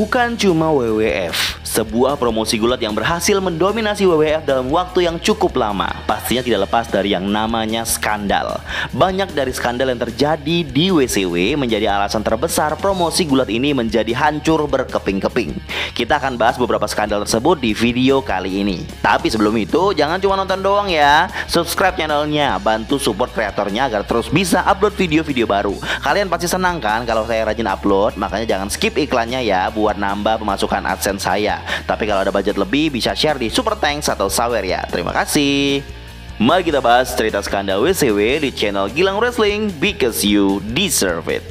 Bukan cuma WWF, sebuah promosi gulat yang berhasil mendominasi WWF dalam waktu yang cukup lama pastinya tidak lepas dari yang namanya skandal. Banyak dari skandal yang terjadi di WCW menjadi alasan terbesar promosi gulat ini menjadi hancur berkeping-keping. Kita akan bahas beberapa skandal tersebut di video kali ini. Tapi sebelum itu, jangan cuma nonton doang ya. Subscribe channelnya, bantu support kreatornya agar terus bisa upload video-video baru. Kalian pasti senang kan kalau saya rajin upload, makanya jangan skip iklannya ya buat nambah pemasukan AdSense saya. Tapi kalau ada budget lebih bisa share di Super Thanks atau Sawer ya. Terima kasih. Mari kita bahas cerita skandal WCW di channel Gilang Wrestling because you deserve it.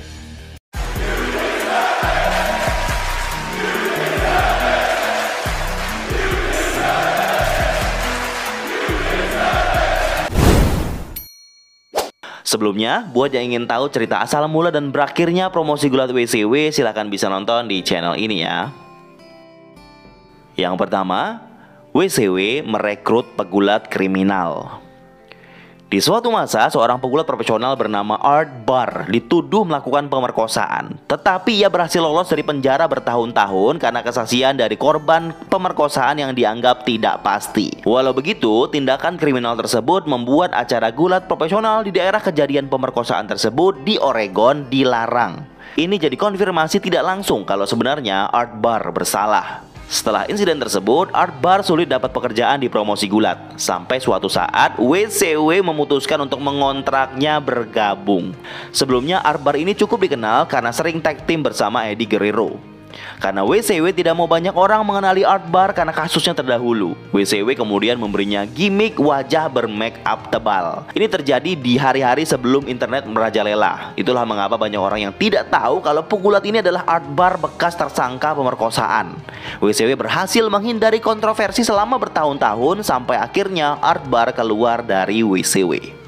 Sebelumnya, buat yang ingin tahu cerita asal mula dan berakhirnya promosi gulat WCW, silahkan bisa nonton di channel ini ya. Yang pertama, WCW merekrut pegulat kriminal. Di suatu masa, seorang pegulat profesional bernama Art Barr dituduh melakukan pemerkosaan. Tetapi ia berhasil lolos dari penjara bertahun-tahun karena kesaksian dari korban pemerkosaan yang dianggap tidak pasti. Walau begitu, tindakan kriminal tersebut membuat acara gulat profesional di daerah kejadian pemerkosaan tersebut di Oregon dilarang. Ini jadi konfirmasi tidak langsung kalau sebenarnya Art Barr bersalah. Setelah insiden tersebut, Art Barr sulit dapat pekerjaan di promosi gulat. Sampai suatu saat, WCW memutuskan untuk mengontraknya bergabung. Sebelumnya, Art Barr ini cukup dikenal karena sering tag team bersama Eddie Guerrero. Karena WCW tidak mau banyak orang mengenali Art Barr karena kasusnya terdahulu, WCW kemudian memberinya gimmick wajah bermake up tebal. Ini terjadi di hari-hari sebelum internet merajalela. Itulah mengapa banyak orang yang tidak tahu kalau pegulat ini adalah Art Barr bekas tersangka pemerkosaan. WCW berhasil menghindari kontroversi selama bertahun-tahun sampai akhirnya Art Barr keluar dari WCW.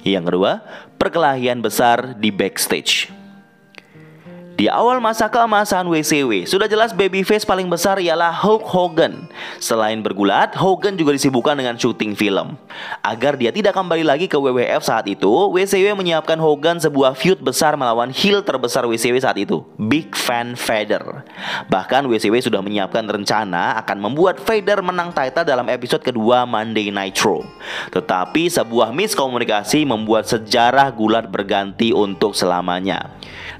Yang kedua, perkelahian besar di backstage. Di awal masa keemasan WCW, sudah jelas babyface paling besar ialah Hulk Hogan. Selain bergulat, Hogan juga disibukkan dengan syuting film. Agar dia tidak kembali lagi ke WWF saat itu, WCW menyiapkan Hogan sebuah feud besar melawan heel terbesar WCW saat itu, Big Van Vader. Bahkan WCW sudah menyiapkan rencana akan membuat Vader menang title dalam episode kedua Monday Nitro. Tetapi sebuah miskomunikasi membuat sejarah gulat berganti untuk selamanya.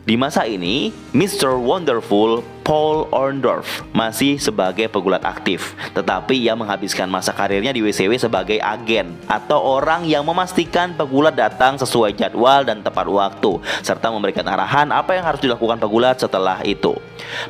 Di masa ini, Mr. Wonderful Paul Orndorff masih sebagai pegulat aktif, tetapi ia menghabiskan masa karirnya di WCW sebagai agen atau orang yang memastikan pegulat datang sesuai jadwal dan tepat waktu, serta memberikan arahan apa yang harus dilakukan pegulat setelah itu.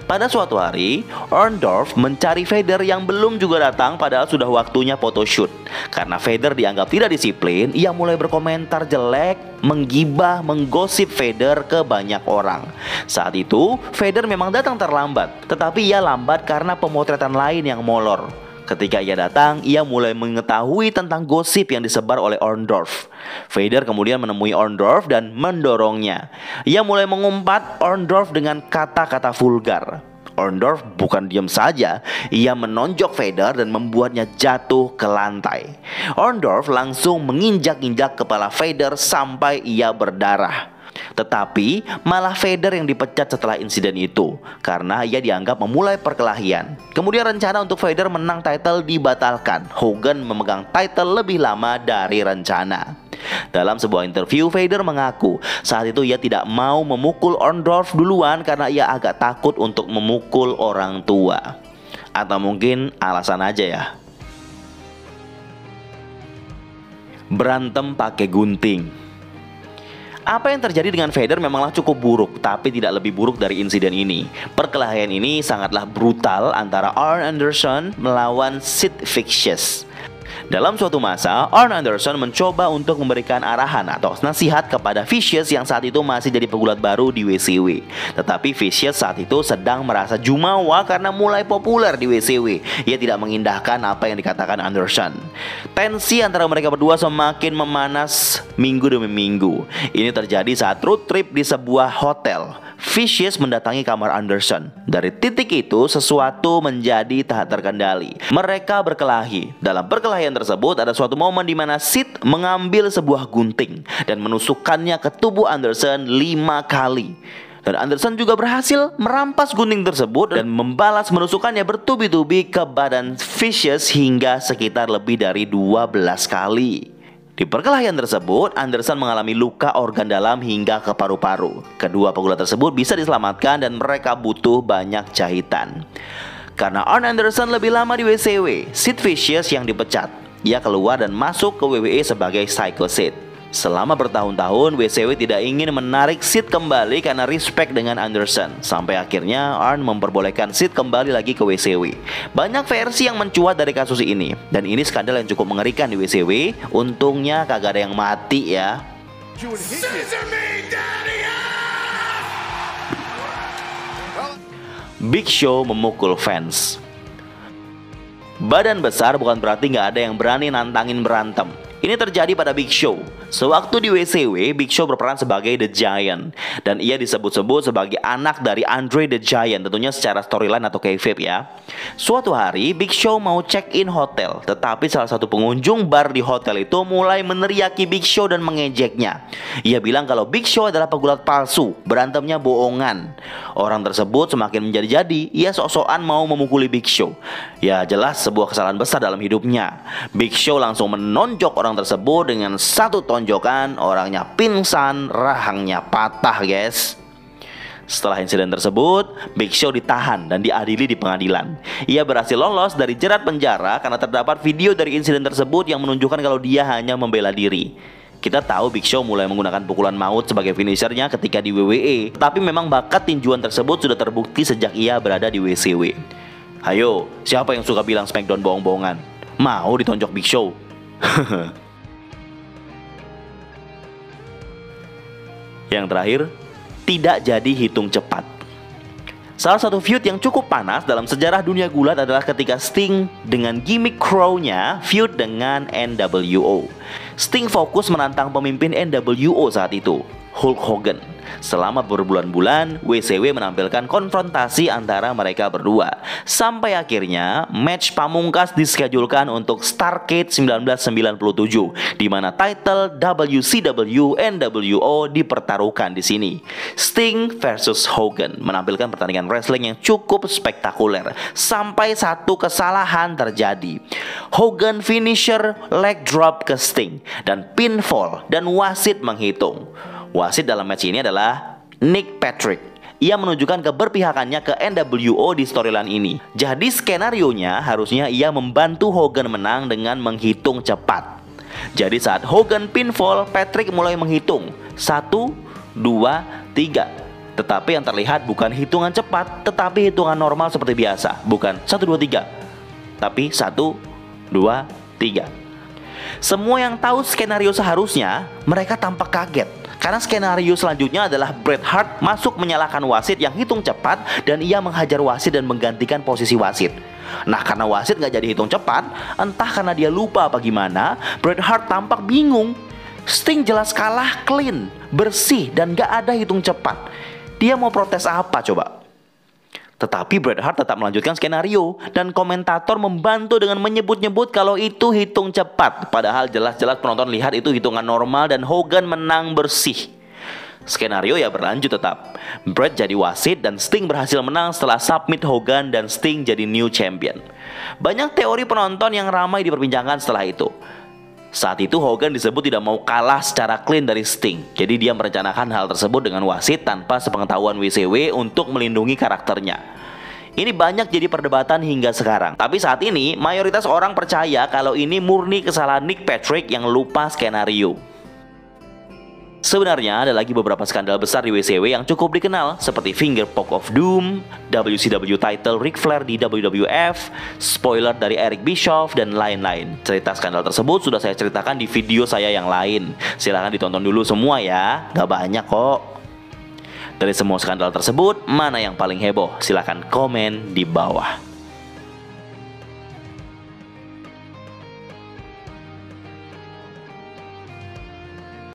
Pada suatu hari, Orndorff mencari Vader yang belum juga datang padahal sudah waktunya photoshoot. Karena Vader dianggap tidak disiplin, ia mulai berkomentar jelek, menggibah, menggosip Vader ke banyak orang. Saat itu, Vader memang datang terlambat, tetapi ia lambat karena pemotretan lain yang molor. Ketika ia datang, ia mulai mengetahui tentang gosip yang disebar oleh Orndorff. Vader kemudian menemui Orndorff dan mendorongnya. Ia mulai mengumpat Orndorff dengan kata-kata vulgar. Orndorff bukan diam saja, ia menonjok Vader dan membuatnya jatuh ke lantai. Orndorff langsung menginjak-injak kepala Vader sampai ia berdarah. Tetapi malah Vader yang dipecat setelah insiden itu karena ia dianggap memulai perkelahian. Kemudian rencana untuk Vader menang title dibatalkan. Hogan memegang title lebih lama dari rencana. Dalam sebuah interview, Vader mengaku saat itu ia tidak mau memukul Orndorff duluan karena ia agak takut untuk memukul orang tua. Atau mungkin alasan aja ya. Berantem pakai gunting. Apa yang terjadi dengan Vader memanglah cukup buruk, tapi tidak lebih buruk dari insiden ini. Perkelahian ini sangatlah brutal antara Arn Anderson melawan Sid Vicious. Dalam suatu masa, Arn Anderson mencoba untuk memberikan arahan atau nasihat kepada Vicious yang saat itu masih jadi pegulat baru di WCW. Tetapi Vicious saat itu sedang merasa jumawa karena mulai populer di WCW. Ia tidak mengindahkan apa yang dikatakan Anderson. Tensi antara mereka berdua semakin memanas minggu demi minggu. Ini terjadi saat road trip di sebuah hotel. Vicious mendatangi kamar Anderson. Dari titik itu, sesuatu menjadi tak terkendali. Mereka berkelahi. Dalam perkelahian tersebut, ada suatu momen di mana Sid mengambil sebuah gunting dan menusukkannya ke tubuh Anderson 5 kali. Dan Anderson juga berhasil merampas gunting tersebut dan membalas menusukannya bertubi-tubi ke badan Vicious hingga sekitar lebih dari 12 kali. Di perkelahian tersebut, Anderson mengalami luka organ dalam hingga ke paru-paru. Kedua pegulat tersebut bisa diselamatkan dan mereka butuh banyak jahitan. Karena Arn Anderson lebih lama di WCW, Sid Vicious yang dipecat. Ia keluar dan masuk ke WWE sebagai Psycho Sid. Selama bertahun-tahun, WCW tidak ingin menarik Sid kembali karena respect dengan Anderson. Sampai akhirnya Arn memperbolehkan Sid kembali lagi ke WCW. Banyak versi yang mencuat dari kasus ini. Dan ini skandal yang cukup mengerikan di WCW. Untungnya kagak ada yang mati ya. Big Show memukul fans. Badan besar bukan berarti nggak ada yang berani nantangin berantem. Ini terjadi pada Big Show. Sewaktu di WCW, Big Show berperan sebagai The Giant. Dan ia disebut-sebut sebagai anak dari Andre The Giant. Tentunya secara storyline atau kayfabe ya. Suatu hari, Big Show mau check-in hotel. Tetapi salah satu pengunjung bar di hotel itu mulai meneriaki Big Show dan mengejeknya. Ia bilang kalau Big Show adalah pegulat palsu. Berantemnya bohongan. Orang tersebut semakin menjadi-jadi. Ia sok-sokan mau memukuli Big Show. Ya jelas sebuah kesalahan besar dalam hidupnya. Big Show langsung menonjok orang tersebut dengan satu tonjokan. Orangnya pingsan, rahangnya patah guys. Setelah insiden tersebut, Big Show ditahan dan diadili di pengadilan. Ia berhasil lolos dari jerat penjara karena terdapat video dari insiden tersebut yang menunjukkan kalau dia hanya membela diri. Kita tahu Big Show mulai menggunakan pukulan maut sebagai finishernya ketika di WWE. Tapi memang bakat tinjuan tersebut sudah terbukti sejak ia berada di WCW. Hayo, siapa yang suka bilang SmackDown bohong-bohongan? Mau ditonjok Big Show? Yang terakhir, tidak jadi hitung cepat. Salah satu feud yang cukup panas dalam sejarah dunia gulat adalah ketika Sting dengan gimmick Crow-nya feud dengan NWO. Sting fokus menantang pemimpin NWO saat itu, Hulk Hogan. Selama berbulan-bulan, WCW menampilkan konfrontasi antara mereka berdua. Sampai akhirnya, match pamungkas dischedulkan untuk Starrcade 1997, di mana title WCW NWO dipertaruhkan di sini. Sting versus Hogan menampilkan pertandingan wrestling yang cukup spektakuler. Sampai satu kesalahan terjadi. Hogan finisher leg drop ke Sting dan pinfall, dan wasit menghitung. Wasit dalam match ini adalah Nick Patrick. Ia menunjukkan keberpihakannya ke NWO di storyline ini. Jadi skenarionya harusnya ia membantu Hogan menang dengan menghitung cepat. Jadi saat Hogan pinfall, Patrick mulai menghitung 1, 2, 3. Tetapi yang terlihat bukan hitungan cepat, tetapi hitungan normal seperti biasa. Bukan 1, 2, 3, tapi 1, 2, 3. Semua yang tahu skenario seharusnya, mereka tampak kaget. Karena skenario selanjutnya adalah Bret Hart masuk menyalahkan wasit yang hitung cepat, dan ia menghajar wasit dan menggantikan posisi wasit. Nah karena wasit gak jadi hitung cepat, entah karena dia lupa apa gimana, Bret Hart tampak bingung. Sting jelas kalah clean, bersih, dan gak ada hitung cepat. Dia mau protes apa coba? Tetapi Bret Hart tetap melanjutkan skenario, dan komentator membantu dengan menyebut-nyebut kalau itu hitung cepat. Padahal jelas-jelas penonton lihat itu hitungan normal dan Hogan menang bersih. Skenario ya berlanjut tetap. Bret jadi wasit dan Sting berhasil menang setelah submit Hogan, dan Sting jadi new champion. Banyak teori penonton yang ramai diperbincangkan setelah itu. Saat itu Hogan disebut tidak mau kalah secara clean dari Sting. Jadi dia merencanakan hal tersebut dengan wasit tanpa sepengetahuan WCW untuk melindungi karakternya. Ini banyak jadi perdebatan hingga sekarang. Tapi saat ini mayoritas orang percaya kalau ini murni kesalahan Nick Patrick yang lupa skenario. Sebenarnya ada lagi beberapa skandal besar di WCW yang cukup dikenal, seperti Finger Poke of Doom, WCW title Ric Flair di WWF, spoiler dari Eric Bischoff, dan lain-lain. Cerita skandal tersebut sudah saya ceritakan di video saya yang lain. Silahkan ditonton dulu semua ya, gak banyak kok. Dari semua skandal tersebut, mana yang paling heboh? Silahkan komen di bawah.